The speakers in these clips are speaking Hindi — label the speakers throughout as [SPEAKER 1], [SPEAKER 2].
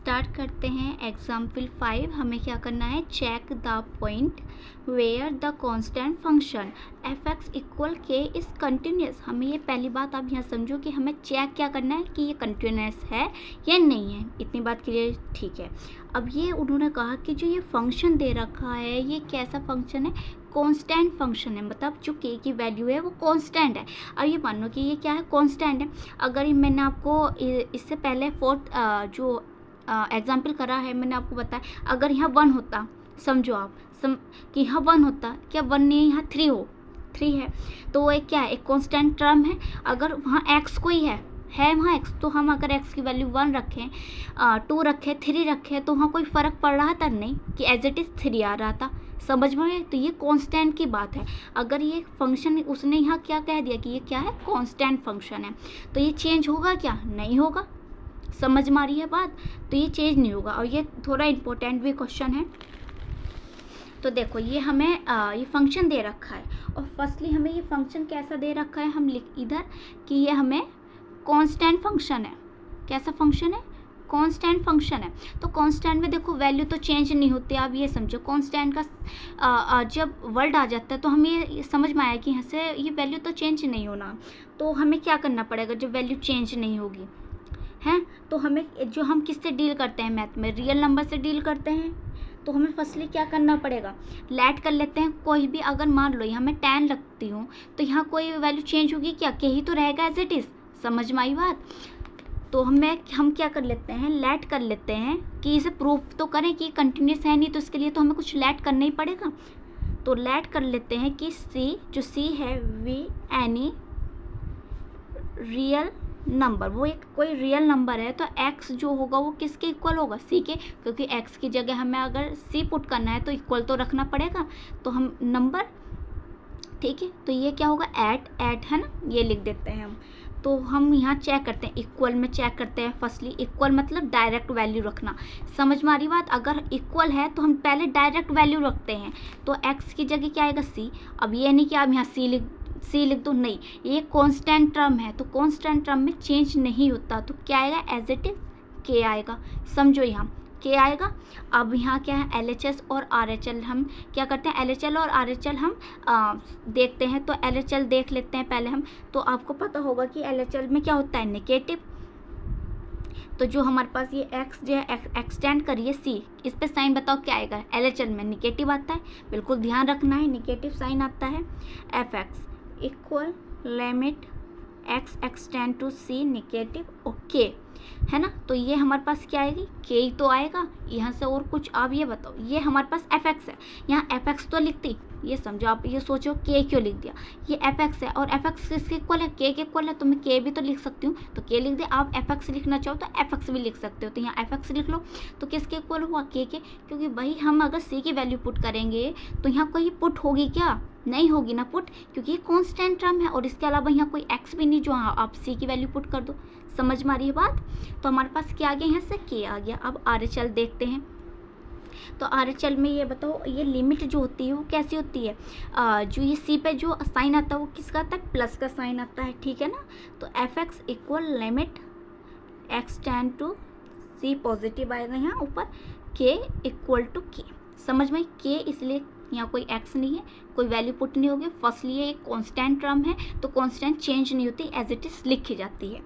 [SPEAKER 1] स्टार्ट करते हैं एग्जाम्पल 5। हमें क्या करना है, check the point where the constant function f x equal k is continuous. हमें ये पहली बात आप यहाँ समझो कि हमें चेक क्या करना है कि ये कंटिन्यूस है या नहीं है। इतनी बात क्लियर, ठीक है। अब ये उन्होंने कहा कि जो ये फंक्शन दे रखा है ये कैसा फंक्शन है, कांस्टेंट फंक्शन है, मतलब जो के की वैल्यू है वो कांस्टेंट है। अब ये मान लो कि ये क्या है, कांस्टेंट है। अगर मैंने आपको इससे पहले फोर्थ जो एग्जाम्पल करा है मैंने आपको बताया, अगर यहाँ 1 होता, समझो आप कि यहाँ 1 होता, क्या 1 नहीं, यहाँ 3 है, तो वो एक क्या है, एक कांस्टेंट टर्म है। अगर वहाँ x कोई है वहाँ x, तो हम अगर x की वैल्यू 1 रखें, 2 रखें, 3 रखें, तो वहाँ कोई फ़र्क पड़ रहा था नहीं, कि एज इट इज़ 3 आ रहा था। समझ में? तो ये कांस्टेंट की बात है। अगर ये फंक्शन उसने यहाँ क्या कह दिया कि ये क्या है, कांस्टेंट फंक्शन है, तो ये चेंज होगा क्या, नहीं होगा। समझ में आ रही है बात? तो ये चेंज नहीं होगा। और ये थोड़ा इम्पोर्टेंट भी क्वेश्चन है। तो देखो ये हमें ये फंक्शन दे रखा है, और फर्स्टली हमें ये फंक्शन कैसा दे रखा है, हम लिख इधर कि ये हमें कांस्टेंट फंक्शन है। कैसा फंक्शन है, कांस्टेंट फंक्शन है। तो कांस्टेंट में देखो वैल्यू तो चेंज नहीं होती। आप ये समझो कांस्टेंट का जब वर्ड आ जाता है तो हमें ये समझ में आया कि यहाँ से ये वैल्यू तो चेंज नहीं होना। तो हमें क्या करना पड़ेगा जब वैल्यू चेंज नहीं होगी, हैं? तो हमें जो हम किससे डील करते हैं मैथ में, रियल नंबर से डील करते हैं। तो हमें फर्स्टली क्या करना पड़ेगा, लेट कर लेते हैं। कोई भी अगर मान लो यहाँ मैं 10 रखती हूँ, तो यहाँ कोई वैल्यू चेंज होगी क्या, के ही तो रहेगा एज इट इज़। समझ में आई बात? तो हम क्या कर लेते हैं, लेट कर लेते हैं कि इसे प्रूफ तो करें कि कंटिन्यूस है नहीं, तो इसके लिए तो हमें कुछ लेट करना ही पड़ेगा। तो लेट कर लेते हैं कि सी, जो सी है, वी एनी रियल नंबर, वो एक कोई रियल नंबर है, तो x जो होगा वो किसके इक्वल होगा, c के, क्योंकि x की जगह हमें अगर c पुट करना है तो इक्वल तो रखना पड़ेगा। तो हम नंबर, ठीक है, तो ये क्या होगा, एट है ना, ये लिख देते हैं हम। तो हम यहाँ चेक करते हैं, इक्वल में चेक करते हैं। फर्स्टली इक्वल मतलब डायरेक्ट वैल्यू रखना। समझ में आ रही बात? अगर इक्वल है तो हम पहले डायरेक्ट वैल्यू रखते हैं। तो x की जगह क्या आएगा, c। अब ये नहीं कि आप यहाँ c लिख दो, नहीं, ये कांस्टेंट टर्म है, तो कांस्टेंट टर्म में चेंज नहीं होता, तो क्या आएगा, एज इट इज k आएगा। समझो यहाँ k आएगा। अब यहाँ क्या है, LHS और RHL, हम क्या करते हैं, LHL और RHL हम देखते हैं। तो LHL देख लेते हैं पहले हम। तो आपको पता होगा कि LHL में क्या होता है, नेगेटिव। तो जो हमारे पास ये x जो है, एक्सटेंड करिए c, इस पे साइन बताओ क्या आएगा, LHL में नेगेटिव आता है, बिल्कुल ध्यान रखना है, नेगेटिव साइन आता है। fx equal limit x extend to c negative okay, है ना। तो ये हमारे पास क्या आएगी, k ही तो आएगा यहाँ से, और कुछ। आप ये बताओ, ये हमारे पास fx है, यहाँ fx तो लिखती, ये समझो। आप ये सोचो k क्यों लिख दिया, ये fx है, और fx किसके इक्वल है, k के इक्वल है, तो मैं k भी तो लिख सकती हूँ, तो k लिख दे। आप fx लिखना चाहो तो fx भी लिख सकते हो, तो यहाँ fx लिख लो। तो किसके इक्वल हुआ, k के, क्योंकि भाई हम अगर c की वैल्यू पुट करेंगे तो यहाँ कोई पुट होगी क्या, नहीं होगी ना पुट, क्योंकि ये कांस्टेंट टर्म है, और इसके अलावा यहाँ कोई x भी नहीं जो आप c की वैल्यू पुट कर दो। समझ में आ रही है बात? तो हमारे पास क्या आ गया, यहाँ से k आ गया। अब RHL देखते हैं। तो RHL में ये बताओ, ये लिमिट जो होती है वो कैसी होती है, जो ये c पे जो साइन आता है वो किसका आता है, प्लस का साइन आता है, ठीक है ना। तो fx equal limit x tend to c, positive आएगा यहाँ ऊपर, k इक्वल टू k। समझ में? k इसलिए यहाँ कोई x नहीं है, कोई वैल्यू पुट नहीं होगी। फर्स्टली ये एक कांस्टेंट टर्म है, तो कांस्टेंट चेंज नहीं होती, एज इट इज लिखी जाती है,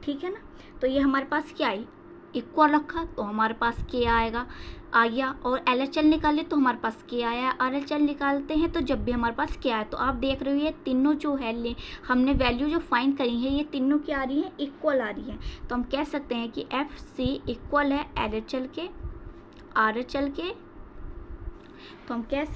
[SPEAKER 1] ठीक है ना। तो ये हमारे पास क्या आई, इक्वल रखा, तो हमारे पास k आएगा, आ गया। और LHL निकाले तो हमारे पास k आया। RHL निकालते हैं तो जब भी हमारे पास k आया, तो आप देख रहे हो ये तीनों जो है हमने वैल्यू जो फाइंड करी है, ये तीनों क्या आ रही है, इक्वल आ रही है। तो हम कह सकते हैं कि FC इक्वल है LHL के, RHL के। तो हम कह